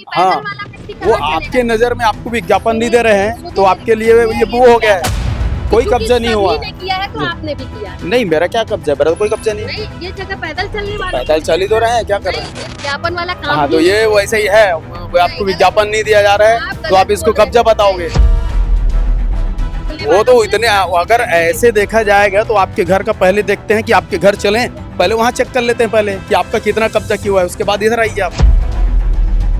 हाँ, वो आपके नजर में आपको विज्ञापन नहीं दे रहे हैं तो आपके लिए ये वो हो गया है। कोई कब्जा नहीं हुआ ने किया है तो आपने भी किया। नहीं, मेरा क्या कब्जा है? मेरा तो कोई कब्जा नहीं है। नहीं, ये जगह पैदल चलने वाले पैदल चल ही तो रहे हैं, क्या कर रहे हैं? विज्ञापन वाला काम हाँ, तो ही ये वैसे ही है। वो आपको विज्ञापन नहीं दिया जा रहा है तो आप इसको कब्जा बताओगे। वो तो इतने, अगर ऐसे देखा जाएगा तो आपके घर का पहले देखते हैं कि आपके घर चलें, पहले वहाँ चेक कर लेते हैं पहले कि आपका कितना कब्जा किया हुआ है, उसके बाद इधर आइए आप।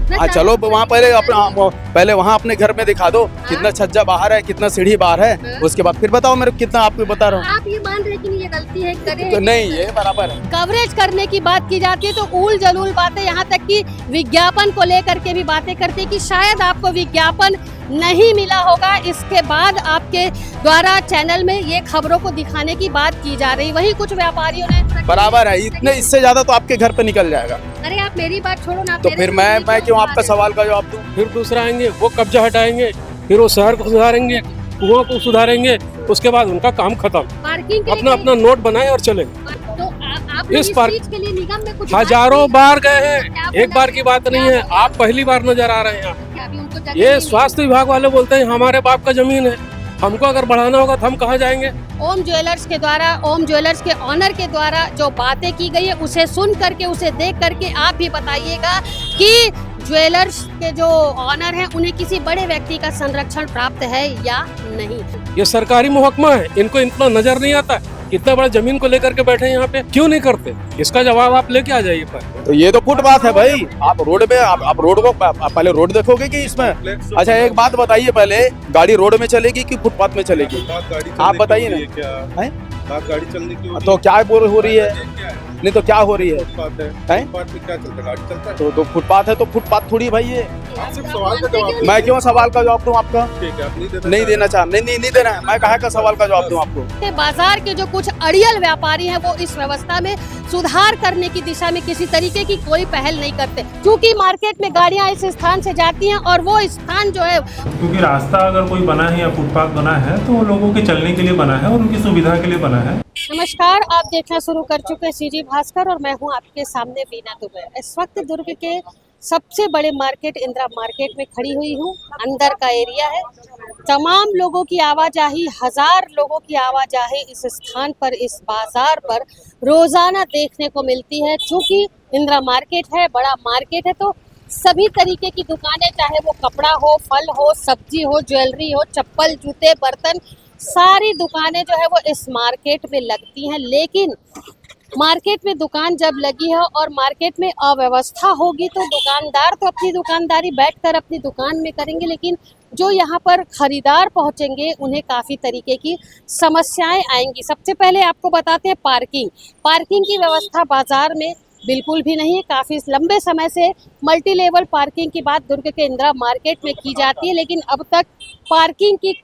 हाँ चलो, वहाँ पहले अपना पहले वहाँ अपने घर में दिखा दो कितना छज्जा बाहर है, कितना सीढ़ी बाहर है, उसके बाद फिर बताओ मेरे को कितना। आपको बता रहा हूँ। आप ये मान रहे कि ये गलती है, करें तो नहीं, ये बराबर है। कवरेज करने की बात की जाती है तो ऊल जलूल बातें, यहाँ तक कि विज्ञापन को लेकर के भी बातें करते हैं कि शायद आपको विज्ञापन नहीं मिला होगा, इसके बाद आपके द्वारा चैनल में ये खबरों को दिखाने की बात की जा रही। वही कुछ व्यापारियों ने बराबर है, इतने इससे ज्यादा तो आपके घर पे निकल जाएगा। अरे आप मेरी बात छोड़ो ना, तो फिर मैं क्यों आपका सवाल का जवाब दूं? फिर दूसरा आएंगे, वो कब्जा हटाएंगे, फिर वो शहर को सुधारेंगे, कुओं को सुधारेंगे, उसके बाद उनका काम खत्म। पार्किंग अपना अपना नोट बनाए और चले। तो आप इस पार्क के लिए निगम में कुछ हजारों बार गए हैं, एक बार की बात नहीं है। आप पहली बार नजर आ रहे हैं। ये स्वास्थ्य विभाग वाले बोलते हैं हमारे बाप का जमीन है, हमको अगर बढ़ाना होगा तो हम कहाँ जाएंगे? ओम ज्वेलर्स के द्वारा, ओम ज्वेलर्स के ऑनर के द्वारा जो बातें की गई है उसे सुन करके, उसे देख करके आप भी बताइएगा कि ज्वेलर्स के जो ऑनर हैं उन्हें किसी बड़े व्यक्ति का संरक्षण प्राप्त है या नहीं। ये सरकारी महकमा है, इनको इतना नजर नहीं आता। इतना बड़ा जमीन को लेकर के बैठे हैं यहाँ पे, क्यों नहीं करते? इसका जवाब आप लेके आ जाइए पर। तो ये तो फुटपाथ है भाई। आप रोड पे, आप रोड को पहले रोड देखोगे कि इसमें। अच्छा एक बात बताइए, पहले गाड़ी रोड में चलेगी कि फुटपाथ में चलेगी? आप बताइए ना। है गाड़ी चलने की तो क्या बोल हो रही है? नहीं तो क्या हो रही है? फुटपाथ है, हैं? फुटपाथ पे क्या चलता है? गाड़ी चलता है। तो फुटपाथ है तो फुटपाथ थोड़ी भाई ये। आप सिर्फ सवाल का जवाब मैं क्यों सवाल का जवाब दूं आपका? ठीक है, आप नहीं देना चाह, नहीं देना है। मैं कहा का सवाल का जवाब दूं आपको? बाजार के जो कुछ अड़ियल व्यापारी हैं वो इस व्यवस्था में सुधार करने की दिशा में किसी तरीके की कोई पहल नहीं करते, क्योंकि मार्केट में गाड़ियां इस स्थान से जाती हैं और वो स्थान जो है, क्योंकि रास्ता अगर कोई बना है या फुटपाथ बना है तो वो लोगों के चलने के लिए बना है और उनकी सुविधा के लिए बना है। नमस्कार, आप देखना शुरू कर चुके हैं सीजी भास्कर और मैं हूं आपके सामने वीना दुबे। इस वक्त दुर्ग के सबसे बड़े मार्केट इंदिरा मार्केट में खड़ी हुई हूं। अंदर का एरिया है, तमाम लोगों की आवाजाही, हजार लोगों की आवाजाही इस स्थान पर, इस बाजार पर रोजाना देखने को मिलती है। चूंकि इंदिरा मार्केट है, बड़ा मार्केट है, तो सभी तरीके की दुकानें, चाहे वो कपड़ा हो, फल हो, सब्जी हो, ज्वेलरी हो, चप्पल, जूते, बर्तन, सारी दुकानें जो है वो इस मार्केट में लगती हैं। लेकिन मार्केट में दुकान जब लगी है और मार्केट में अव्यवस्था होगी तो दुकानदार तो अपनी दुकानदारी बैठकर अपनी दुकान में करेंगे, लेकिन जो यहाँ पर खरीदार पहुँचेंगे उन्हें काफ़ी तरीके की समस्याएं आएंगी। सबसे पहले आपको बताते हैं पार्किंग की व्यवस्था बाजार में बिल्कुल भी नहीं है। काफ़ी लंबे समय से मल्टी लेवल पार्किंग की बात दुर्ग के इंदिरा मार्केट में की जाती है, लेकिन अब तक पार्किंग की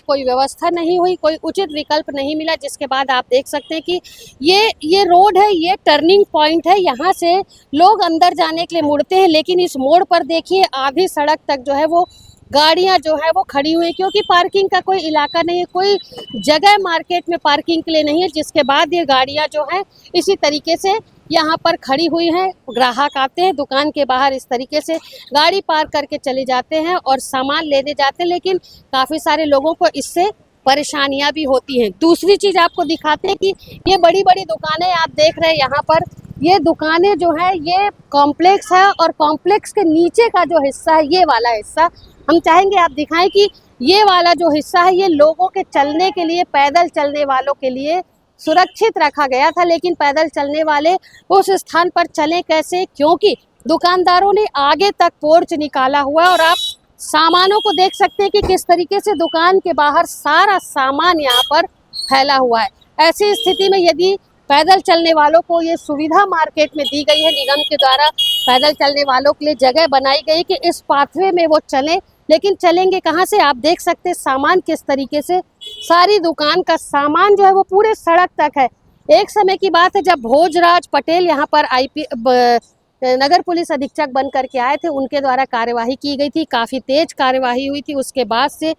कोई व्यवस्था नहीं हुई, कोई उचित विकल्प नहीं मिला, जिसके बाद आप देख सकते हैं कि ये रोड है, ये टर्निंग पॉइंट है, यहाँ से लोग अंदर जाने के लिए मुड़ते हैं, लेकिन इस मोड़ पर देखिए आधी सड़क तक जो है वो गाड़ियाँ जो है वो खड़ी हुई हैं, क्योंकि पार्किंग का कोई इलाका नहीं है, कोई जगह मार्केट में पार्किंग के लिए नहीं है, जिसके बाद ये गाड़ियाँ जो है इसी तरीके से यहाँ पर खड़ी हुई हैं। ग्राहक आते हैं दुकान के बाहर, इस तरीके से गाड़ी पार्क करके चले जाते हैं और सामान लेने जाते हैं, लेकिन काफ़ी सारे लोगों को इससे परेशानियां भी होती हैं। दूसरी चीज़ आपको दिखाते हैं कि ये बड़ी बड़ी दुकानें आप देख रहे हैं यहाँ पर, ये दुकानें जो है ये कॉम्प्लेक्स है और कॉम्प्लेक्स के नीचे का जो हिस्सा है, ये वाला हिस्सा हम चाहेंगे आप दिखाएं कि ये वाला जो हिस्सा है ये लोगों के चलने के लिए, पैदल चलने वालों के लिए सुरक्षित रखा गया था, लेकिन पैदल चलने वाले उस स्थान पर चले कैसे, क्योंकि दुकानदारों ने आगे तक पोर्च निकाला हुआ है और आप सामानों को देख सकते हैं कि किस तरीके से दुकान के बाहर सारा सामान यहाँ पर फैला हुआ है। ऐसी स्थिति में यदि पैदल चलने वालों को ये सुविधा मार्केट में दी गई है, निगम के द्वारा पैदल चलने वालों के लिए जगह बनाई गई कि इस पाथवे में वो चलें, लेकिन चलेंगे कहाँ से? आप देख सकते हैं सामान किस तरीके से, सारी दुकान का सामान जो है वो पूरे सड़क तक है। एक समय की बात है जब भोजराज पटेल यहाँ पर नगर पुलिस अधीक्षक बन करके आए थे, उनके द्वारा कार्यवाही की गई थी, काफ़ी तेज कार्यवाही हुई थी। उसके बाद से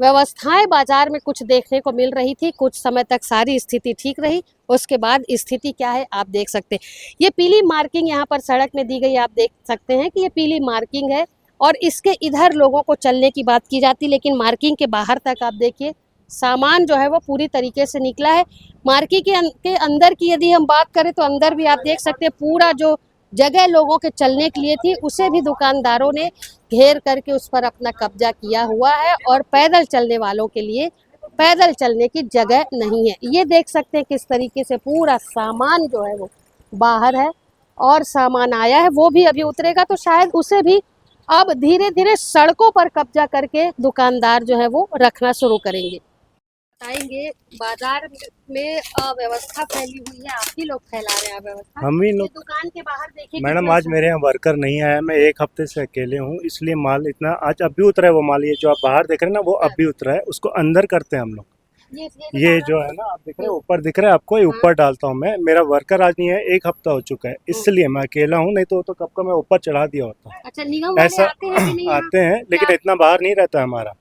व्यवस्थाएं बाजार में कुछ देखने को मिल रही थी। कुछ समय तक सारी स्थिति ठीक रही, उसके बाद स्थिति क्या है आप देख सकते हैं। ये पीली मार्किंग यहाँ पर सड़क में दी गई, आप देख सकते हैं कि ये पीली मार्किंग है और इसके इधर लोगों को चलने की बात की जाती, लेकिन मार्किंग के बाहर तक आप देखिए सामान जो है वो पूरी तरीके से निकला है। मार्किंग के अंदर की यदि हम बात करें तो अंदर भी आप देख सकते हैं पूरा जो जगह लोगों के चलने के लिए थी उसे भी दुकानदारों ने घेर करके उस पर अपना कब्जा किया हुआ है और पैदल चलने वालों के लिए पैदल चलने की जगह नहीं है। ये देख सकते हैं किस तरीके से पूरा सामान जो है वो बाहर है और सामान आया है वो भी अभी उतरेगा, तो शायद उसे भी अब धीरे धीरे सड़कों पर कब्जा करके दुकानदार जो है वो रखना शुरू करेंगे। बताएंगे बाजार में अव्यवस्था फैली हुई है, आप ही लोग फैला रहे हैं अव्यवस्था। हम ही लोग। दुकान के बाहर देखिए मैडम आज मेरे यहाँ वर्कर नहीं आया, मैं एक हफ्ते से अकेले हूँ, इसलिए माल इतना आज अब भी उतरा है। वो माल ये जो आप बाहर देख रहे हैं ना वो अब भी उतरा है, उसको अंदर करते हैं हम लोग। ये जो है ना आप देख रहे हैं ऊपर दिख रहा है आपको, ये ऊपर डालता हूँ मैं। मेरा वर्कर आज नहीं है, एक हफ्ता हो चुका है, इसलिए मैं अकेला हूँ, नहीं तो कब का मैं ऊपर चढ़ा दिया होता। अच्छा, निगम ऐसा आते हैं लेकिन इतना बाहर नहीं रहता हमारा।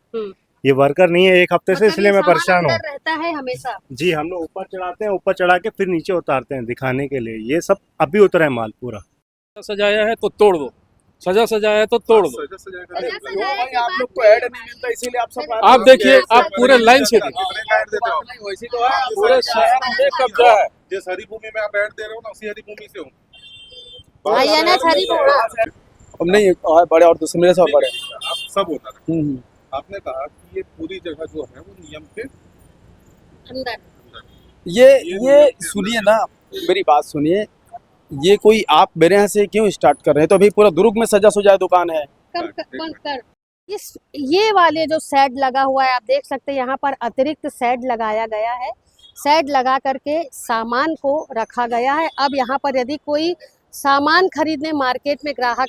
ये वर्कर नहीं है एक हफ्ते से, इसलिए मैं परेशान हूँ। रहता है हमेशा जी, हम लोग ऊपर चढ़ाते हैं, ऊपर चढ़ा के फिर नीचे उतारते हैं दिखाने के लिए। ये सब अभी उतरा है माल पूरा। सजाया है तो तोड़ दो, सजाया है तो तोड़ दो। आप लोग को ऐड नहीं मिलता इसीलिए आप सब आप देखिए, आप पूरे लाइन से देखिए, वैसी तो है पूरे शहर में कब्जा है। जिस हरी भूमि में आप ऐड दे रहे हो ना उसी हरी भूमि से हूँ। नहीं बड़े और दूसरे मेरे सब बड़े आप सब होता है। आपने कहा कि ये पूरी जगह जो है वो नियम के अंदर। ये सुनिए ना, मेरी बात सुनिए। ये कोई आप मेरे यहाँ से क्यों स्टार्ट कर रहे हैं? तो अभी पूरा दुर्ग में सजा सुजाए दुकान है। बंद कर। ये वाले जो शेड लगा हुआ है आप देख सकते हैं, यहाँ पर अतिरिक्त शेड लगाया गया है। शेड लगा करके सामान को रखा गया है। अब यहाँ पर यदि कोई सामान खरीदने मार्केट में ग्राहक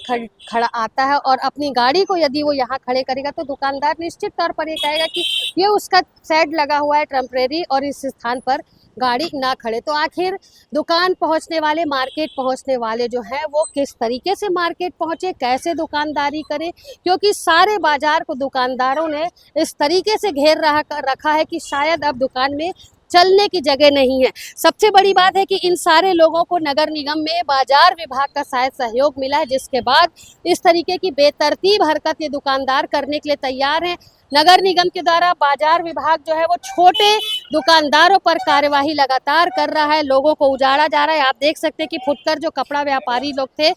खड़ा आता है और अपनी गाड़ी को यदि वो यहाँ खड़े करेगा तो दुकानदार निश्चित तौर पर ये कहेगा कि ये उसका शेड लगा हुआ है टेम्परेरी और इस स्थान पर गाड़ी ना खड़े। तो आखिर दुकान पहुंचने वाले, मार्केट पहुंचने वाले जो हैं वो किस तरीके से मार्केट पहुंचे, कैसे दुकानदारी करें, क्योंकि सारे बाजार को दुकानदारों ने इस तरीके से घेर रखा है कि शायद अब दुकान में चलने की जगह नहीं है। सबसे बड़ी बात है कि इन सारे लोगों को नगर निगम में बाजार विभाग का शायद सहयोग मिला है, जिसके बाद इस तरीके की बेतरतीब हरकत ये दुकानदार करने के लिए तैयार हैं। नगर निगम के द्वारा बाजार विभाग जो है वो छोटे दुकानदारों पर कार्यवाही लगातार कर रहा है, लोगों को उजाड़ा जा रहा है। आप देख सकते हैं कि फुटकर जो कपड़ा व्यापारी लोग थे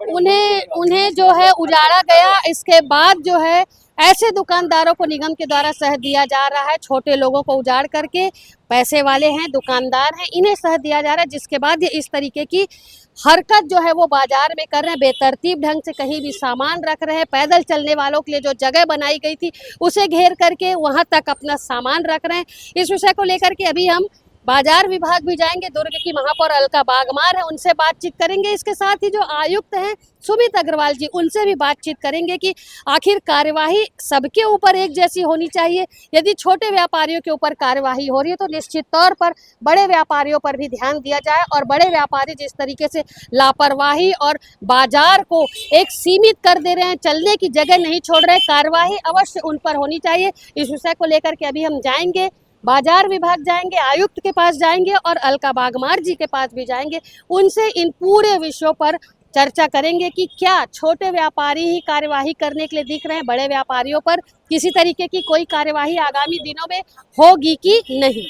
उन्हें जो है उजाड़ा गया। इसके बाद जो है ऐसे दुकानदारों को निगम के द्वारा शह दिया जा रहा है, छोटे लोगों को उजाड़ करके, पैसे वाले हैं, दुकानदार हैं, इन्हें शह दिया जा रहा है, जिसके बाद ये इस तरीके की हरकत जो है वो बाजार में कर रहे हैं। बेतरतीब ढंग से कहीं भी सामान रख रहे हैं, पैदल चलने वालों के लिए जो जगह बनाई गई थी उसे घेर करके वहां तक अपना सामान रख रहे हैं। इस विषय को लेकर के अभी हम बाजार विभाग भी जाएंगे, दुर्ग की महापौर अलका बागमार है, उनसे बातचीत करेंगे। इसके साथ ही जो आयुक्त हैं सुमित अग्रवाल जी, उनसे भी बातचीत करेंगे कि आखिर कार्यवाही सबके ऊपर एक जैसी होनी चाहिए। यदि छोटे व्यापारियों के ऊपर कार्यवाही हो रही है तो निश्चित तौर पर बड़े व्यापारियों पर भी ध्यान दिया जाए, और बड़े व्यापारी जिस तरीके से लापरवाही और बाजार को एक सीमित कर दे रहे हैं, चलने की जगह नहीं छोड़ रहे, कार्यवाही अवश्य उन पर होनी चाहिए। इस विषय को लेकर के अभी हम जाएंगे, बाजार विभाग जाएंगे, आयुक्त के पास जाएंगे और अलका बागमार जी के पास भी जाएंगे। उनसे इन पूरे विषयों पर चर्चा करेंगे कि क्या छोटे व्यापारी ही कार्यवाही करने के लिए दिख रहे हैं, बड़े व्यापारियों पर किसी तरीके की कोई कार्यवाही आगामी दिनों में होगी कि नहीं।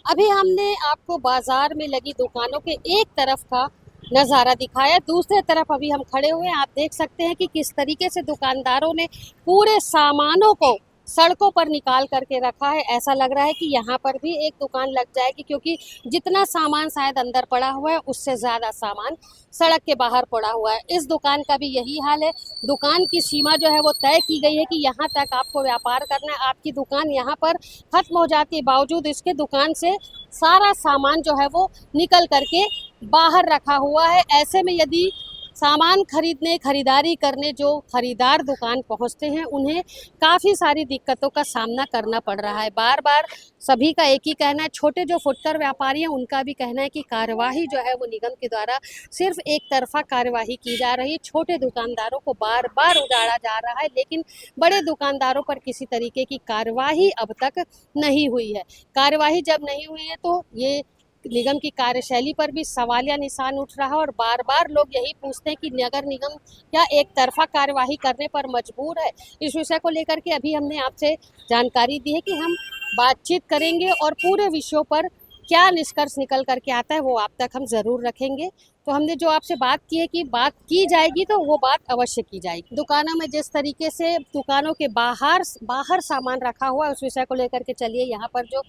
अभी हमने आपको बाजार में लगी दुकानों के एक तरफ का नज़ारा दिखाया, दूसरे तरफ अभी हम खड़े हुए हैं। आप देख सकते हैं कि किस तरीके से दुकानदारों ने पूरे सामानों को सड़कों पर निकाल करके रखा है। ऐसा लग रहा है कि यहाँ पर भी एक दुकान लग जाएगी, क्योंकि जितना सामान शायद अंदर पड़ा हुआ है उससे ज़्यादा सामान सड़क के बाहर पड़ा हुआ है। इस दुकान का भी यही हाल है। दुकान की सीमा जो है वो तय की गई है कि यहाँ तक आपको व्यापार करना है, आपकी दुकान यहाँ पर खत्म हो जाती है। बावजूद इसके दुकान से सारा सामान जो है वो निकल करके बाहर रखा हुआ है। ऐसे में यदि सामान खरीदने, खरीदारी करने जो खरीदार दुकान पहुंचते हैं उन्हें काफ़ी सारी दिक्कतों का सामना करना पड़ रहा है। बार बार सभी का एक ही कहना है, छोटे जो फुटकर व्यापारी हैं उनका भी कहना है कि कार्यवाही जो है वो निगम के द्वारा सिर्फ एक तरफा कार्यवाही की जा रही है। छोटे दुकानदारों को बार बार उजाड़ा जा रहा है, लेकिन बड़े दुकानदारों पर किसी तरीके की कार्यवाही अब तक नहीं हुई है। कार्यवाही जब नहीं हुई है तो ये निगम की कार्यशैली पर भी सवालिया निशान उठ रहा है और बार बार लोग यही पूछते हैं कि नगर निगम क्या एक तरफा कार्यवाही करने पर मजबूर है। इस विषय को लेकर के अभी हमने आपसे जानकारी दी है कि हम बातचीत करेंगे और पूरे विषयों पर क्या निष्कर्ष निकल करके आता है वो आप तक हम ज़रूर रखेंगे। तो हमने जो आपसे बात की है कि बात की जाएगी तो वो बात अवश्य की जाएगी। दुकानों में जिस तरीके से दुकानों के बाहर सामान रखा हुआ है उस विषय को लेकर के चलिए यहाँ पर जो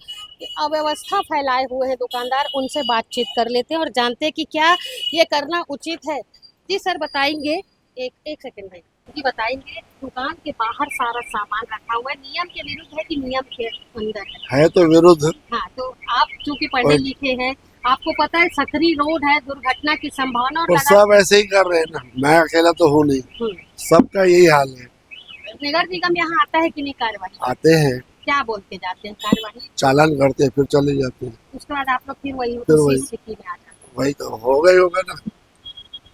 अव्यवस्था फैलाए हुए हैं दुकानदार उनसे बातचीत कर लेते हैं और जानते हैं कि क्या ये करना उचित है। जी सर बताएंगे, एक सेकंड भाई जी बताएंगे, दुकान के बाहर सारा सामान रखा हुआ है, नियम के विरुद्ध है कि नियम के अंदर है? तो विरुद्ध। हाँ, तो आप चूंकि पढ़े लिखे हैं, आपको पता है सकरी रोड है, दुर्घटना की संभावना और तो सब ऐसे ही कर रहे हैं ना, मैं अकेला तो हूँ नहीं, सबका यही हाल है। नगर निगम यहाँ आता है कि नहीं कार्यवाही? आते हैं, क्या बोल के जाते हैं? कार्यवाही चालान करते हैं फिर चले जाते हैं। उसके बाद आप लोग फिर वही स्थिति में आ जाते हैं। वही तो होगा ना,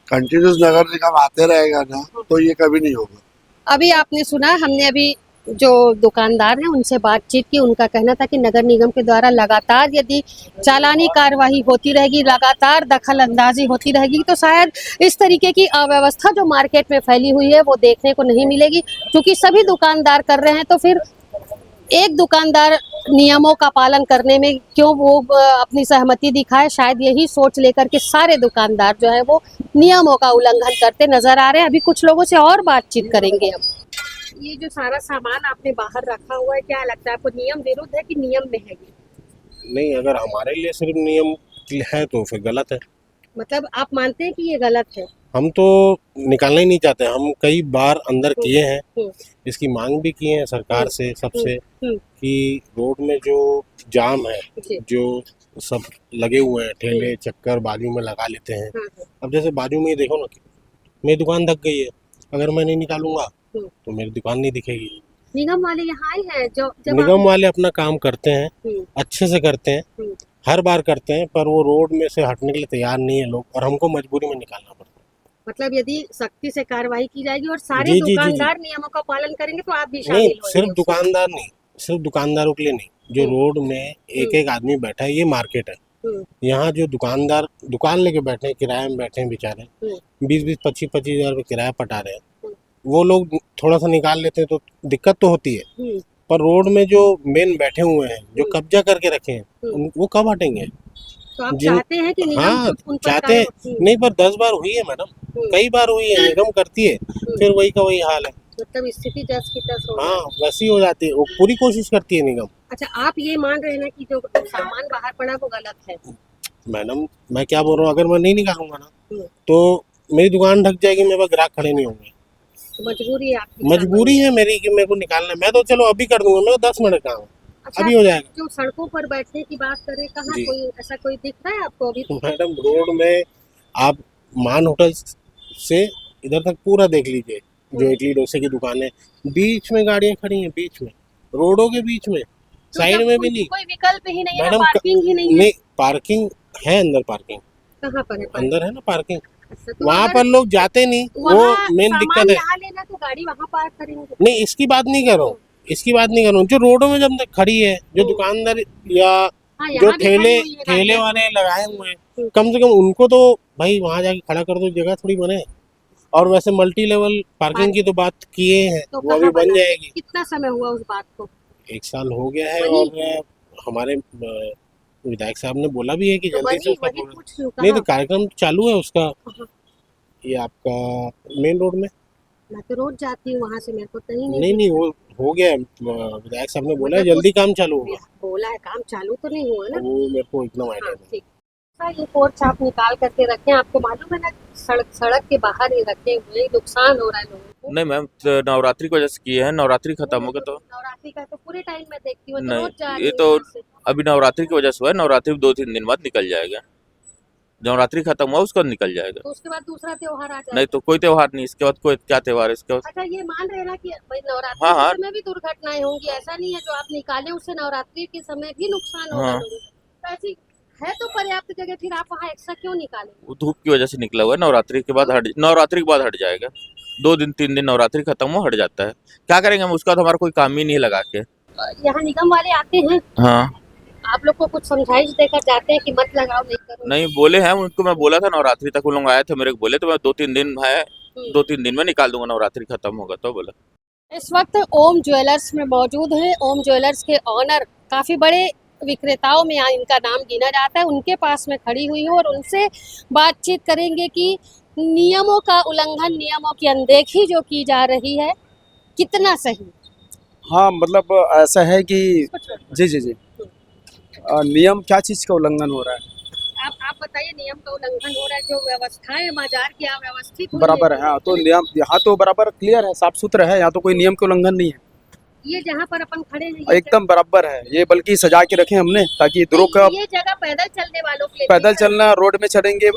कंटिन्यूस नगर निगम आते रहेगा ना तो ये कभी नहीं होगा। अभी आपने सुना, हमने अभी जो दुकानदार हैं उनसे बातचीत की, उनका कहना था कि नगर निगम के द्वारा लगातार यदि चालानी कार्यवाही होती रहेगी, लगातार दखल अंदाजी होती रहेगी तो शायद इस तरीके की अव्यवस्था जो मार्केट में फैली हुई है वो देखने को नहीं मिलेगी। क्योंकि सभी दुकानदार कर रहे हैं तो फिर एक दुकानदार नियमों का पालन करने में क्यों वो अपनी सहमति दिखाए। शायद यही सोच लेकर के सारे दुकानदार जो है वो नियमों का उल्लंघन करते नजर आ रहे हैं। अभी कुछ लोगों से और बातचीत करेंगे हम। ये जो सारा सामान आपने बाहर रखा हुआ है, क्या लगता है आपको नियम विरुद्ध है कि नियम में है? नहीं, अगर हमारे लिए सिर्फ नियम है तो फिर गलत है। मतलब आप मानते हैं कि ये गलत है? हम तो निकालना ही नहीं चाहते। हम कई बार अंदर किए हैं, इसकी मांग भी की है सरकार से, सबसे, कि रोड में जो जाम है, जो सब लगे हुए हैं ठेले चक्कर बाजू में लगा लेते हैं। अब जैसे बाजू में ही देखो ना, मेरी दुकान ढक गई है, अगर मैं नहीं निकालूंगा तो मेरी दुकान नहीं दिखेगी। निगम वाले यहाँ आए हैं जो निगम वाले अपना काम करते हैं, अच्छे से करते हैं, हर बार करते हैं, पर वो रोड में से हटने के लिए तैयार नहीं है लोग और हमको मजबूरी में निकालना पड़ता है। मतलब यदि सख्ती से कार्रवाई की जाएगी और सारे दुकानदार नियमों का पालन करेंगे तो आप भी शामिल नहीं, सिर्फ दुकानदार नहीं, सिर्फ दुकानदारों के लिए नहीं, जो रोड में एक एक आदमी बैठा है, ये मार्केट है। यहाँ जो दुकानदार दुकान लेके बैठे हैं, किराए में बैठे हैं बेचारे, 20-20, 25-25 हजार रुपये किराया पटा रहे हैं, वो लोग थोड़ा सा निकाल लेते हैं तो दिक्कत तो होती है। पर रोड में जो मेन बैठे हुए हैं, जो कब्जा करके रखे हैं, वो कब हटेंगे? तो आप चाहते हैं कि निगम हाँ, उन पर चाहते हैं। नहीं, पर 10 बार हुई है मैडम, कई बार हुई है, निगम करती है, फिर वही का वही हाल है। मतलब स्थिति जस की तस हो। हाँ, वैसी हो जाती है, वो पूरी कोशिश करती है निगम। अच्छा, आप ये मान रहे हैं ना कि जो सामान बाहर पड़ा वो गलत है? मैडम मैं क्या बोल रहा हूँ, अगर मैं नहीं निकालूंगा ना तो मेरी दुकान ढक जाएगी, मेरे पास ग्राहक खड़े नहीं होंगे। तो मजबूरी है आपकी? मजबूरी है मेरी कि मेरे को निकालना है। मैं तो चलो अभी कर दूंगा, मेरे को 10 मिनट काम है। अच्छा, अभी हो जाएगा। जो सड़कों पर बैठने की बात करें, कहाँ कोई ऐसा कोई दिख रहा है आपको अभी? मैडम रोड में आप मान होटल से इधर तक पूरा देख लीजिए, जो इडली डोसे की दुकान है, बीच में गाड़ियां खड़ी हैं, बीच में, रोडों के बीच में, साइड में भी नहीं। कोई विकल्प ही नहीं है, मैडम पार्किंग ही नहीं है? नहीं, पार्किंग है, अंदर पार्किंग कहाँ पर है? अंदर है ना पार्किंग, अच्छा, तो वहाँ पर लोग जाते नहीं, वो मेन दिक्कत है। यहाँ लेना तो गाड़ी वहाँ पार्क करेंगे? नहीं, इसकी बात नहीं कर रहा हूँ, इसकी बात नहीं कर रहा हूँ। जो रोडों में जब तक खड़ी है, जो दुकानदार या जो ठेले वाले लगाए हुए हैं, कम से कम उनको तो भाई वहाँ जाके खड़ा कर दो, जगह थोड़ी बने। और वैसे मल्टी लेवल पार्किंग की तो बात किए हैं, तो वो अभी बन जाएगी। कितना समय हुआ उस बात को? 1 साल हो गया है और हमारे विधायक साहब ने बोला भी है कि जल्दी से उसका नहीं, तो कार्यक्रम चालू है उसका। ये आपका मेन रोड में, मैं तो रोज जाती हूँ वहाँ से, मेरे को कहीं नहीं, वो हो गया, विधायक साहब ने बोला है जल्दी काम चालू होगा। बोला है, काम चालू तो नहीं हुआ ना? वो मेरे को इतना आइडिया नहीं। ठीक, ये पोर्च आप निकाल करके रखे हैं, आपको मालूम है ना सड़क के बाहर ही रखे हुए, नुकसान हो रहा है लोगों को। नहीं मैम, नवरात्रि की वजह से किए हैं, नवरात्रि खत्म हो गया तो नवरात्रि का तो पूरे टाइम में देखती हूँ, नहीं, ये तो अभी नवरात्रि की वजह से हुआ है, नवरात्रि 2-3 दिन बाद निकल जाएगा। नवरात्रि खत्म हुआ उसका निकल जाएगा। तो उसके बाद दूसरा त्योहार आ जाएगा। नहीं तो कोई त्योहार नहीं, इसके बाद कोई क्या त्योहार है इसके बाद? अच्छा, ये मान रहे ना कि भाई नवरात्रि हाँ, के हाँ। समय भी दुर्घटनाएं होंगी, ऐसा नहीं है जो आप निकाले उससे नवरात्रि के समय भी नुकसान होगा हाँ। लोगों को। तो ऐसी है तो पर्याप्त जगह, फिर आप वहाँ एक्स्ट्रा क्यों निकाले? वो धूप की वजह से निकला हुआ है, नवरात्रि के बाद हट जाएगा। 2 दिन 3 दिन नवरात्रि खत्म हो हट जाता है, क्या करेंगे हम, उसका तो हमारा कोई काम ही नहीं है लगा के। यहाँ निगम वाले आते हैं, हाँ आप लोग को कुछ समझाइश देकर जाते हैं कि मत लगाओ, नहीं करो? नहीं बोले हैं उनको, मैं बोला था नवरात्रि तक वो लोग आए थे, मेरे को बोले तो मैं 2-3 दिन है, 2-3 दिन में निकाल दूंगा, नवरात्रि खत्म होगा तो बोला। इस वक्त ओम ज्वेलर्स में मौजूद है। ओम ज्वेलर्स के ऑनर काफ़ी बड़े विक्रेताओं में इनका नाम गिना जाता है, उनके पास में खड़ी हुई हूँ और उनसे बातचीत करेंगे कि नियमों का उल्लंघन, नियमों की अनदेखी जो की जा रही है, कितना सही? हाँ मतलब ऐसा है कि जी जी जी नियम क्या चीज़ का उल्लंघन हो रहा है? आप बताइए, नियम का उल्लंघन हो रहा है, जो व्यवस्थाएं बाजार की अव्यवस्थित हुई बराबर है। हाँ तो नियम यहाँ तो बराबर क्लियर है, साफ सुथरा है, यहाँ तो कोई नियम के उल्लंघन नहीं है, ये जहाँ पर अपन खड़े हैं ये एकदम बराबर है। ये बल्कि सजा के रखे हमने ताकि इधरों का ये जगह पैदल चलने वालों के लिए पैदल चलना, रोड में चढ़ेंगे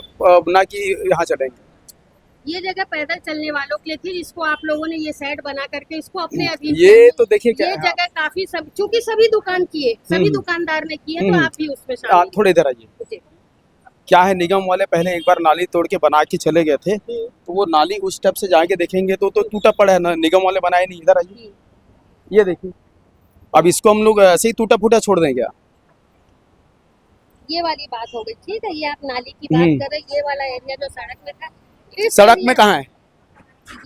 ना कि यहाँ चढ़ेंगे। ये जगह पैदल चलने वालों के लिए थी, जिसको आप लोगों ने ये साइड बना करके इसको अपने अधीन ये तो देखिए क्या ये है, जगह काफी सब, चूंकि सभी दुकान किए, सभी दुकानदार ने किए, तो आप भी उसमें आप शामिल थोड़े इधर आइए। हैं। क्या है, निगम वाले पहले एक बार नाली तोड़ के बना के चले गए थे, तो वो नाली उस स्टेप से जाके देखेंगे तो टूटा पड़ा है ना, निगम वाले बनाए नहीं। इधर आइए, ये देखिए, अब इसको हम लोग ऐसे ही टूटा फूटा छोड़ दें क्या? ये वाली बात हो गई, ठीक है। ये आप नाली की बात कर रहे हैं, ये वाला एरिया जो सड़क में था, इस सड़क एरिया- में कहाँ है?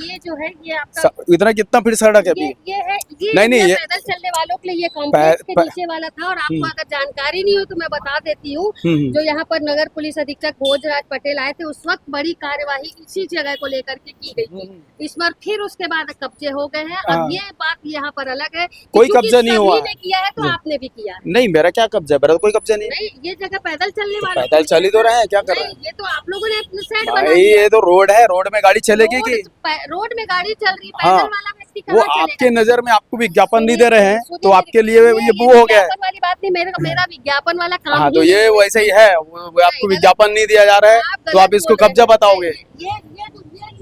ये जो है ये आपका इतना कितना फिर सड़क है अभी? ये है, ये नहीं, एरिया ये- पैदल चलने वालों के लिए ये कॉम्प्लेक्स के पै- नीचे वाला था। और आपको अगर जानकारी नहीं हो तो मैं बता देती हूँ, जो यहाँ पर नगर पुलिस अधीक्षक भोजराज पटेल आए थे, उस वक्त बड़ी कार्यवाही इसी जगह को लेकर के की गई थी। इस बार फिर उसके बाद कब्जे हो गए हैं। अब ये बात यहाँ पर अलग है, कोई कब्जा नहीं हुआ ने किया है तो आपने भी किया है। नहीं, मेरा क्या कब्जा है? मेरा तो कोई कब्जा नहीं है। नहीं, ये जगह पैदल चलने वाले पैदल चल ही तो रहे हैं, क्या कर रहे हैं? ये तो आप लोगों ने अपने साइड भाई ये तो रोड है, रोड में गाड़ी चलेगी कि? रोड में गाड़ी चल रही, हाँ, पैदल वाला व्यक्ति वो कहाँ आपके चलेगा? नजर में आपको विज्ञापन नहीं दे रहे हैं, सुनिए, तो आपके लिए ये वो हो गया है। विज्ञापन वाली बात नहीं, मेरा विज्ञापन वाला काम हाँ तो ही ये नहीं है। वैसे ही है, वो आपको विज्ञापन नहीं दिया जा रहा है, आप तो आप गलत इसको बोल रहे कब्जा हैं। बताओगे? ये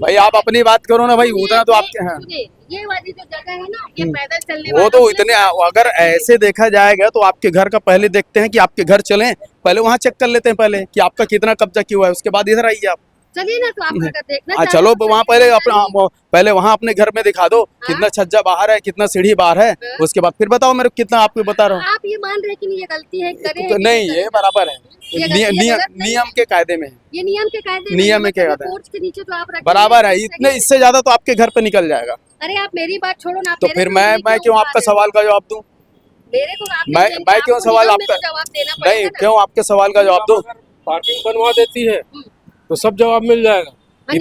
भाई आप अपनी बात करो ना भाई, उतना तो आपके हैं। सुनिए, ये वाली जो जगह है ना, ये पैदल चलने वो वालों तो के इतने, लिए- अगर ऐसे देखा जाएगा तो आपके घर का पहले देखते हैं कि आपके घर चलें, पहले वहाँ चेक कर लेते हैं पहले कि आपका कितना कब्जा किया हुआ है, उसके बाद इधर आइए आप। चलिए ना, तो आप अगर देखना हाँ चाहते चलो हो तो वहाँ चलिए, पहले वहाँ अपने घर में दिखा दो कितना छज्जा बाहर है, कितना सीढ़ी बाहर है, उसके बाद फिर बताओ मेरे को कितना, आपको बता रहा हूँ। आप ये मान रहे हैं कि नहीं, ये गलती है, करे तो नहीं, ये बराबर है, ये गलती है, गलत नहीं नियम के कायदे में है, ये नियम के कायदे नियम में क्या है, कहता है? कोर्ट के नीचे तो आप रखेंगे, बराबर है। सही इतने इससे ज्यादा तो आपके घर पे निकल जाएगा। अरे आप मेरी बात छोड़ो ना, आप तो मेरे फिर को मैं नहीं क्यों आपका उठा रहे हो? सवाल का जवाब दूं? मेरे को आप मैं नहीं देंगे, क्यों आपको सवाल निगम में आपका तो जवाब देना नहीं, पड़ेगा ना। क्यों आपके सवाल का जवाब दूं? पार्किंग बनवा देती है तो सब जवाब मिल जाएगा। हाँ,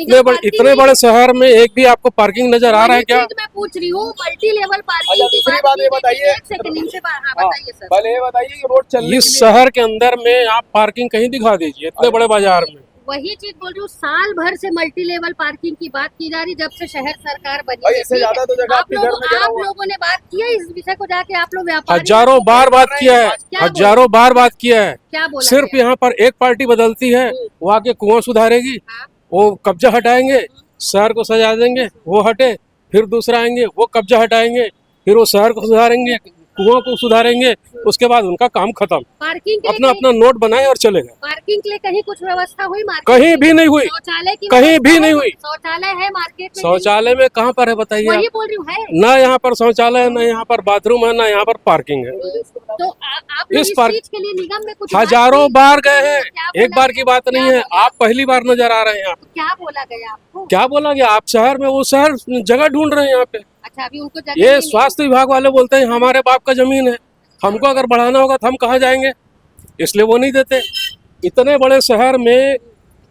इतने बड़े शहर में एक भी आपको पार्किंग नजर आ रहा है क्या? मैं पूछ रही हूँ, मल्टी लेवल पार्किंग अच्छा, की दूसरी बात बात ये की गई थी, बताइए। एक सेकंड इनसे हाँ हाँ, बताइए सर। पहले ये बताइए कि रोड चलने इस के लिए शहर के अंदर में आप पार्किंग कहीं दिखा दीजिए, इतने बड़े बाजार में। वही चीज बोल रही हूँ, साल भर से मल्टी लेवल पार्किंग की बात की जा रही, जब से शहर सरकार बनी भाई है, इससे ठीक है? ज्यादा तो जगह आपके घर में गिरा आप हुआ है। लोगों ने बात किया इस विषय को, जाके आप लोग व्यापारी हजारों बार बात किया है, क्या हजारों बार बात किया है। क्या बोला सिर्फ गया? यहाँ पर एक पार्टी बदलती है, वो आके कुआं सुधारेगी, हाँ। वो कब्जा हटाएंगे, शहर को सजा देंगे, वो हटे, फिर दूसरा आएंगे, वो कब्जा हटाएंगे, फिर वो शहर को सुधारेंगे, कुआं को सुधारेंगे, उसके बाद उनका काम खत्म। पार्किंग के लिए अपना अपना नोट बनाए और चले गए। पार्किंग के लिए कहीं कुछ व्यवस्था हुई मार्केट कहीं में? भी नहीं हुई, शौचालय की कहीं व्यवस्था भी नहीं है? हुई। शौचालय है मार्केट में? शौचालय में कहाँ पर है बताइए वही आप? बोल रही हूँ, है ना यहाँ पर शौचालय है, ना यहाँ पर बाथरूम है, ना यहाँ पर पार्किंग है। तो आप लोग इस इस पार्क- चीज के लिए निगम में कुछ बात हजारों की? बार गए हैं, क्या एक बोला बार की बात नहीं है। बोला? आप पहली बार नजर आ रहे हैं यहाँ। क्या बोला गया आपको? क्या बोला गया? आप शहर में, वो शहर जगह ढूंढ रहे हैं यहाँ पे। अच्छा, अभी उनको जगह ये नहीं स्वास्थ्य विभाग वाले बोलते हैं हमारे बाप का जमीन है, हमको अगर बढ़ाना होगा तो हम कहाँ जाएंगे, इसलिए वो नहीं देते। इतने बड़े शहर में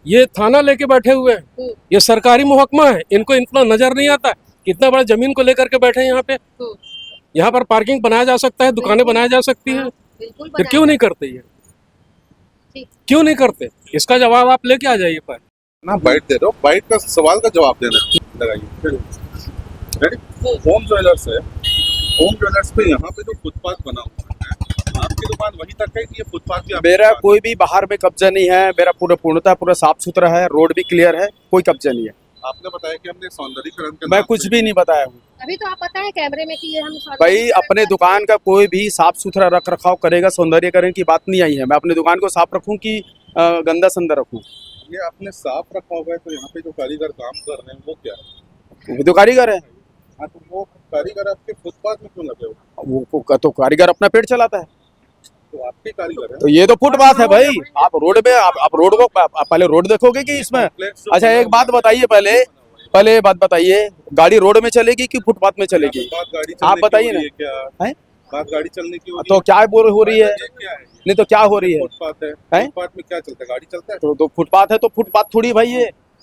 ये थाना लेके बैठे हुए हैं, ये सरकारी महकमा है, इनको इतना नजर नहीं आता कितना बड़ा जमीन को लेकर के बैठे हैं यहाँ पे। यहाँ पर पार्किंग बनाया जा सकता है, दुकानें बनाई जा सकती है, बिल्कुल फिर क्यों नहीं करते ये? ठीक। क्यों नहीं करते? इसका जवाब आप लेके आ जाइए पर। ना बाइट दे रहे हो, बाइट का सवाल का जवाब देना लगाइए। रेडी? होम ज्वेलर्स है, होम ज्वेलर्स पे यहाँ पे जो फुटपाथ बना हुआ है, आपकी दुकान फुटपाथ वहीं तक है कि ये फुटपाथ भी मेरा कोई भी बाहर में कब्जा नहीं है, मेरा पूरा साफ सुथरा है, रोड भी क्लियर है, कोई कब्जा नहीं है। आपने बताया कि हमने सौंदर्यीकरण के मैं नाम कुछ पे- भी नहीं बताया हूँ अभी तो आप बताएं कैमरे में कि ये हम भाई। अपने दुकान का कोई भी साफ सुथरा रख रखाव करेगा, सौंदर्यीकरण की बात नहीं आई है। मैं अपने दुकान को साफ रखूँ कि गंदा संदर रखूँ? ये आपने साफ रखा हुआ है, तो यहाँ पे जो कारीगर काम कर रहे हैं वो क्या है? वो भी तो कारीगर है, हाँ, तो वो कारीगर आपके फुटपाथ में क्यों लगे हो? वो तो कारीगर अपना पेट चलाता है। तो आपके कारीगर है तो ये तो फुटपाथ है भाई। आप रोड पे आप रोड को आप पहले रोड देखोगे कि इसमें। अच्छा एक बात बताइए, पहले ये बात बताइए, गाड़ी रोड में चलेगी कि फुटपाथ में चलेगी? बात गाड़ी आप बताइए ना। क्या हैं? बात गाड़ी चलने की हो रही तो क्या बोल हो रही है? ये क्या है? नहीं तो क्या हो रही है? फुटपाथ है, हैं? फुटपाथ में क्या चलता है? गाड़ी चलता है? तो फुटपाथ है तो फुटपाथ थोड़ी भाई,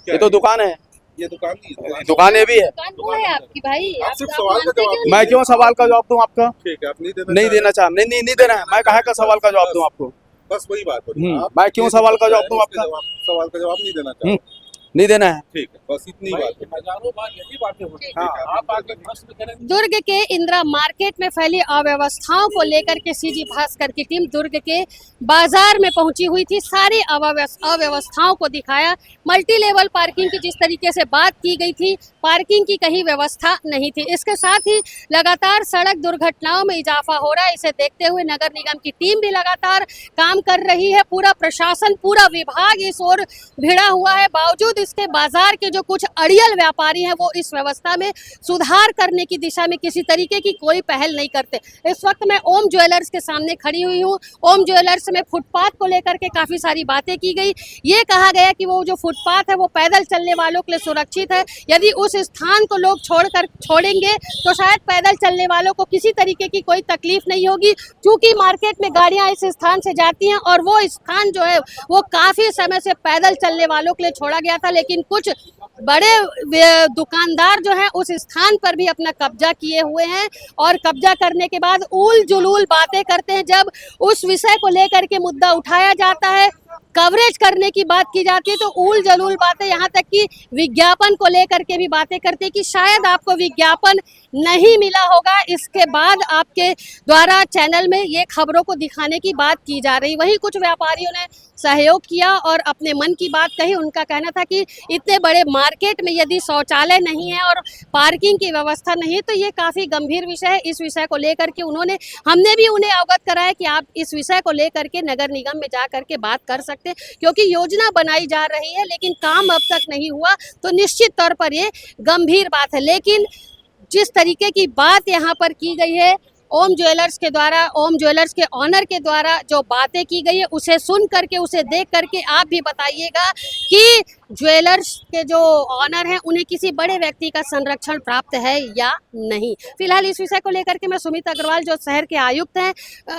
ये तो दुकान है, ये दुकान नहीं है। दुकानें भी है। दुकान वो है आपकी भाई। आप सिर्फ सवाल का जवाब दो। मैं क्यों सवाल का जवाब दूं आपका? ठीक है, आप नहीं देना नहीं देना चाह नहीं देना है। मैं कहा का सवाल का जवाब दूं आपको? बस वही बात हो रही है। आप मैं क्यों ये सवाल का जो जवाब दूं है, इसके आपका? सवाल का जवाब नहीं देना चाहते। नहीं देना है। ठीक है, बस इतनी बात है। हजारों बार यही बातें होती हैं। हाँ, आप आके प्रश्न करें। दुर्ग के इंदिरा मार्केट में फैली अव्यवस्थाओं को लेकर के सीजी भास्कर की टीम दुर्ग के बाजार में पहुंची हुई थी। सारी अव्यवस्थाओं को दिखाया। मल्टी लेवल पार्किंग की जिस तरीके से बात की गई थी, पार्किंग की कहीं व्यवस्था नहीं थी। इसके साथ ही लगातार सड़क दुर्घटनाओं में इजाफा हो रहा है। इसे देखते हुए नगर निगम की टीम भी लगातार काम कर रही है। पूरा प्रशासन, पूरा विभाग इस ओर भिड़ा हुआ है। बावजूद इसके बाजार के जो कुछ अड़ियल व्यापारी हैं वो इस व्यवस्था में सुधार करने की दिशा में किसी तरीके की कोई पहल नहीं करते। इस वक्त मैं ओम ज्वेलर्स के सामने खड़ी हुई हूँ। ओम ज्वेलर्स में फुटपाथ को लेकर के काफी सारी बातें की गई। ये कहा गया कि वो जो फुटपाथ है वो पैदल चलने वालों के लिए सुरक्षित है। यदि उस स्थान को लोग छोड़ेंगे तो शायद पैदल चलने वालों को किसी तरीके की कोई तकलीफ नहीं होगी, क्योंकि मार्केट में गाड़ियां इस स्थान से जाती हैं और वो स्थान जो है वो काफी समय से पैदल चलने वालों के लिए छोड़ा गया था। लेकिन कुछ बड़े दुकानदार जो हैं उस स्थान पर भी अपना कब्जा किए हुए हैं और कब्जा करने के बाद उल जुलूल बातें करते हैं। जब उस विषय को लेकर के मुद्दा उठाया जाता है, कवरेज करने की बात की जाती है, तो उल जलूल बातें, यहाँ तक कि विज्ञापन को लेकर के भी बातें करते हैं कि शायद आपको विज्ञापन नहीं मिला होगा, इसके बाद आपके द्वारा चैनल में ये खबरों को दिखाने की बात की जा रही। वहीं कुछ व्यापारियों ने सहयोग किया और अपने मन की बात कही। उनका कहना था कि इतने बड़े मार्केट में यदि शौचालय नहीं है और पार्किंग की व्यवस्था नहीं है तो ये काफ़ी गंभीर विषय है। इस विषय को लेकर के हमने भी उन्हें अवगत कराया कि आप इस विषय को लेकर के नगर निगम में जा करके बात कर सकते हैं, क्योंकि योजना बनाई जा रही है लेकिन काम अब तक नहीं हुआ, तो निश्चित तौर पर ये गंभीर बात है। लेकिन जिस तरीके की बात यहाँ पर की गई है ओम ज्वेलर्स के द्वारा, ओम ज्वेलर्स के ऑनर के द्वारा जो बातें की गई है उसे सुन करके, उसे देख करके आप भी बताइएगा कि ज्वेलर्स के जो ऑनर हैं उन्हें किसी बड़े व्यक्ति का संरक्षण प्राप्त है या नहीं। फिलहाल इस विषय को लेकर के मैं सुमित अग्रवाल जो शहर के आयुक्त हैं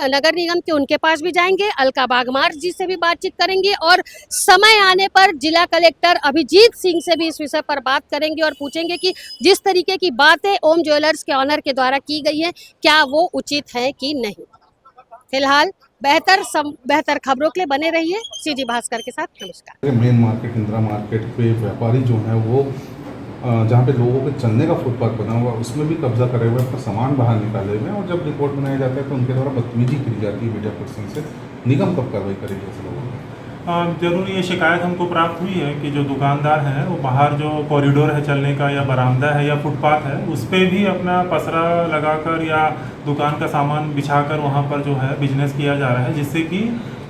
नगर निगम के, उनके पास भी जाएंगे, अलका बागमार जी से भी बातचीत करेंगे और समय आने पर जिला कलेक्टर अभिजीत सिंह से भी इस विषय पर बात करेंगे और पूछेंगे कि जिस तरीके की बातें ओम ज्वेलर्स के ऑनर के द्वारा की गई है क्या वो उचित है कि नहीं। फिलहाल बेहतर खबरों के लिए बने रहिए सीजी भास्कर के साथ। नमस्कार। मेन मार्केट इंदिरा मार्केट पे व्यापारी जो है वो जहाँ पे लोगों के चलने का फुटपाथ बना हुआ उसमें भी कब्जा करे हुए, अपना सामान बाहर निकाले हुए, और जब रिपोर्ट बनाया जाता है तो उनके द्वारा बदतमीजी की जाती है मीडिया पर्सन से। निगम कब कार्रवाई करेगी ऐसे लोगों पर? जरूर ये शिकायत हमको प्राप्त हुई है कि जो दुकानदार हैं वो बाहर जो कॉरिडोर है चलने का या बरामदा है या फुटपाथ है उस पर भी अपना पसरा लगाकर या दुकान का सामान बिछाकर वहाँ पर जो है बिजनेस किया जा रहा है, जिससे कि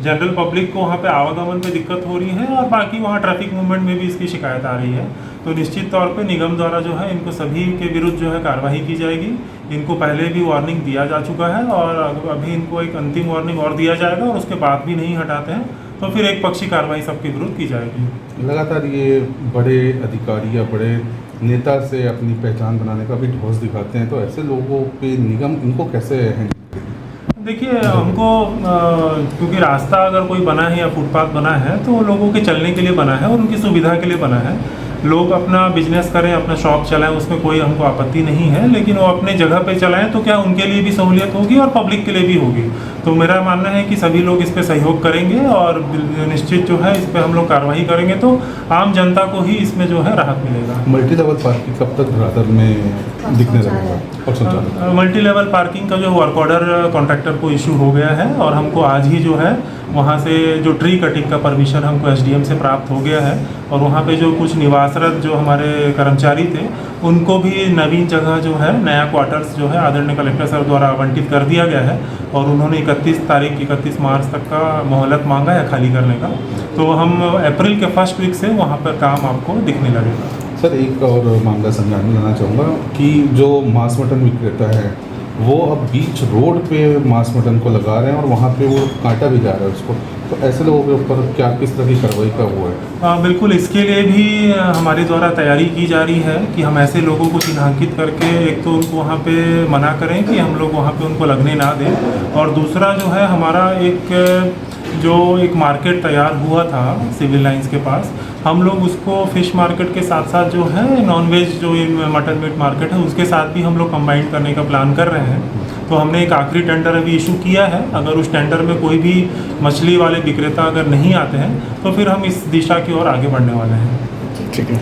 जनरल पब्लिक को वहाँ पे आवागमन में दिक्कत हो रही है और बाकी वहाँ ट्रैफिक मूवमेंट में भी इसकी शिकायत आ रही है। तो निश्चित तौर पे निगम द्वारा जो है इनको सभी के विरुद्ध जो है कार्रवाई की जाएगी। इनको पहले भी वार्निंग दिया जा चुका है और अभी इनको एक अंतिम वार्निंग और दिया जाएगा और उसके बाद भी नहीं हटाते हैं तो फिर एक पक्षी कार्रवाई सबके विरुद्ध की जाएगी। लगातार ये बड़े अधिकारी या बड़े नेता से अपनी पहचान बनाने का भी ढोस दिखाते हैं, तो ऐसे लोगों पे निगम इनको कैसे हैंडल करेगी? देखिए हमको क्योंकि रास्ता अगर कोई बना है या फुटपाथ बना है तो लोगों के चलने के लिए बना है और उनकी सुविधा के लिए बना है। लोग अपना बिजनेस करें, अपना शॉप चलाएं, उसमें कोई हमको आपत्ति नहीं है, लेकिन वो अपने जगह पे चलाएं तो क्या उनके लिए भी सहूलियत होगी और पब्लिक के लिए भी होगी। तो मेरा मानना है कि सभी लोग इस पे सहयोग करेंगे और निश्चित जो है इस पे हम लोग कार्रवाई करेंगे तो आम जनता को ही इसमें जो है राहत मिलेगा। मल्टी लेवल पार्किंग कब तक धरातल में दिखने लगेगा और संचालन? मल्टी लेवल पार्किंग का जो वर्क ऑर्डर कॉन्ट्रैक्टर को इशू हो गया है और हमको आज ही जो है वहाँ से जो ट्री कटिंग का परमिशन हमको एसडीएम से प्राप्त हो गया है और वहाँ पे जो कुछ निवासरत जो हमारे कर्मचारी थे उनको भी नवीन जगह जो है नया क्वार्टर्स जो है आदरणीय कलेक्टर सर द्वारा आवंटित कर दिया गया है और उन्होंने 31 मार्च तक का मोहलत मांगा है खाली करने का। तो हम अप्रैल के फर्स्ट वीक से वहाँ पर काम आपको दिखने लगेगा। सर एक और मामला समझाने लेना चाहूँगा कि जो मांस मटन विक्रेता है वो अब बीच रोड पे मांस मटन को लगा रहे हैं और वहाँ पे वो काटा भी जा रहा है उसको, तो ऐसे लोगों के ऊपर क्या किस तरह की कार्रवाई का हुआ है? बिल्कुल, इसके लिए भी हमारे द्वारा तैयारी की जा रही है कि हम ऐसे लोगों को चिन्हांकित करके एक तो उनको वहाँ पे मना करें कि हम लोग वहाँ पे उनको लगने ना दें और दूसरा जो है हमारा एक मार्केट तैयार हुआ था सिविल लाइंस के पास, हम लोग उसको फिश मार्केट के साथ साथ जो है नॉन वेज जो मटन मीट मार्केट है उसके साथ भी हम लोग कंबाइन करने का प्लान कर रहे हैं। तो हमने एक आखिरी टेंडर अभी इशू किया है, अगर उस टेंडर में कोई भी मछली वाले विक्रेता अगर नहीं आते हैं तो फिर हम इस दिशा की ओर आगे बढ़ने वाले हैं। ठीक है।